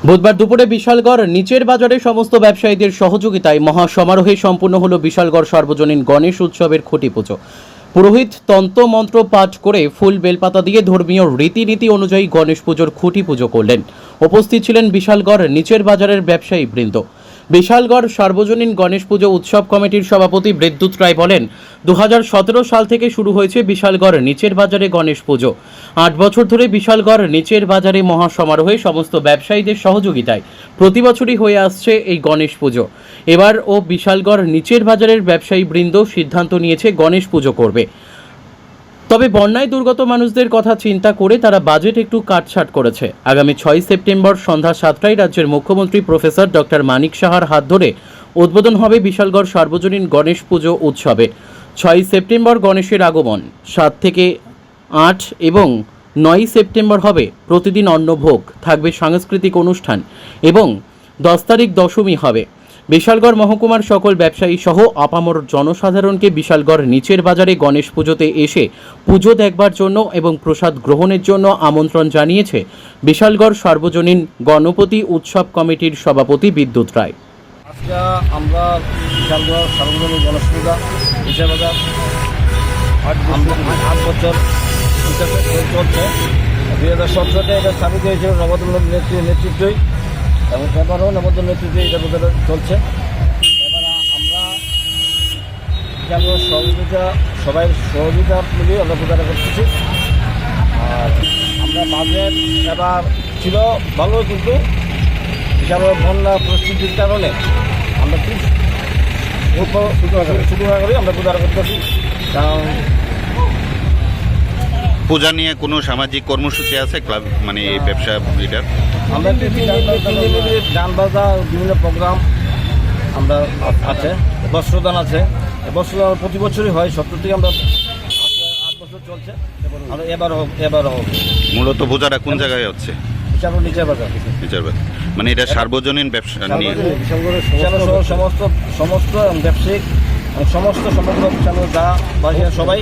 বুধবার দুপুরে বিশালগড় নিচের বাজারে সমস্ত ব্যবসায়ীদের সহযোগিতায় মহাসমারোহে সম্পূর্ণ হলো বিশালগড় সার্বজনীন গণেশ উৎসবের খুঁটি পুজো। পুরোহিত তন্ত্র মন্ত্র পাঠ করে ফুল বেলপাতা দিয়ে ধর্মীয় রীতিনীতি অনুযায়ী গণেশ পুজোর খুঁটি পুজো করলেন। উপস্থিত ছিলেন বিশালগড় নিচের বাজারের ব্যবসায়ী বৃন্দ। বিশালগড় সার্বজনীন গণেশ পুজো উৎসব কমিটির সভাপতি বিদ্যুৎ রায় বলেন, 2017 সাল থেকে শুরু হয়েছে বিশালগড় নিচের বাজারে গণেশ পুজো। 8 বছর ধরে বিশালগড় নিচের বাজারে মহাসমারোহে সমস্ত ব্যবসায়ীদের সহযোগিতায় প্রতি বছরই হয়ে আসছে এই গণেশ পুজো। এবার ও বিশালগড় নিচের বাজারের ব্যবসায়ী বৃন্দ সিদ্ধান্ত নিয়েছে গণেশ পুজো করবে। তবে বন্যায় দুর্গত মানুষদের কথা চিন্তা করে তারা বাজেট একটু কাটছাট করেছে। আগামী 6 সেপ্টেম্বর সন্ধ্যা 7টায় রাজ্যের মুখ্যমন্ত্রী প্রফেসর ডক্টর মানিক সাহার হাত ধরে উদ্বোধন হবে বিশালগড় সার্বজনীন গণেশ পুজো উৎসবে। 6 সেপ্টেম্বর গণেশের আগমন, 7 থেকে 8 এবং 9 সেপ্টেম্বর হবে প্রতিদিন অন্নভোগ, থাকবে সাংস্কৃতিক অনুষ্ঠান এবং 10 তারিখ দশমী হবে। বিশালগড় মহকুমার সকল ব্যবসায়ী সহ আপামর জনসাধারণকে বিশালগড় নিচের বাজারে গণেশ পুজোতে এসে পুজো দেখবার জন্য এবং প্রসাদ গ্রহণের জন্য আমন্ত্রণ জানিয়েছে বিশালগড় সার্বজনীন গণপতি উৎসব কমিটির সভাপতি বিদ্যুৎ রায়। আজকে আমরা বিশালগড় সার্বজনীন গণেশ পূজা নিচের বাজার 8 বছর চলছে। 2017-তে এটা স্থাপিত হয়েছিল নবদল নেতৃত্বই, এবং এবারও নবদল নেতৃত্বে এটা চলছে। এবার আমরা বিশালগড় সবাই সহযোগিতা মিলিয়ে আমরা পূজাটা করতেছি। আর আমরা বাজেট এবার ছিল ভালো, কিন্তু বিশালগড় বন্যা পরিস্থিতির কারণে আমরা খুব শুরু করে আমরা পূজাটা করতেছি। কারণ পূজা নিয়ে কোনো সামাজিক কর্মসূচি আছে ক্লাব, মানে এই ব্যবসা এটার? আমরা গান বাজা বিভিন্ন প্রোগ্রাম আমরা আছে, বস্ত্রদান আছে। বস্ত্রদান প্রতি বছরই হয়, 70 থেকে আমরা 8 বছর চলছে। আমরা এবারও হোক। মূলত পূজাটা কোন জায়গায় হচ্ছে? নিচের বাজার। নিচের বাজার মানে এটা সার্বজনীন ব্যবসা নিয়ে সমস্ত ব্যবসায়িক সমগ্র বিশালগড় যা বাসিয়া সবাই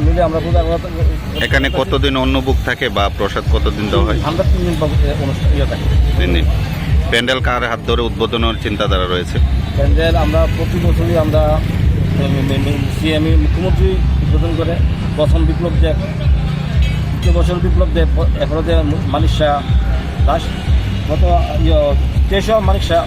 মিলে আমরা পূজা। এখানে কতদিন অন্নভোগ থাকে বা প্রসাদ কতদিন দেওয়া হয়? আমরা 3 দিন থাকে। 3 দিন। প্যান্ডেল কার হাত ধরে উদ্বোধনের চিন্তাধারা রয়েছে? প্যান্ডেল আমরা প্রতি বছরই আমরা সিএমই মুখ্যমন্ত্রী উদ্বোধন করে। প্রথম বিপ্লব দেয়, দ্বিতীয় বছর বিপ্লব দেয়, এখনো দেয় মানিক শাহ দাস, গত 23 মানিক শাহ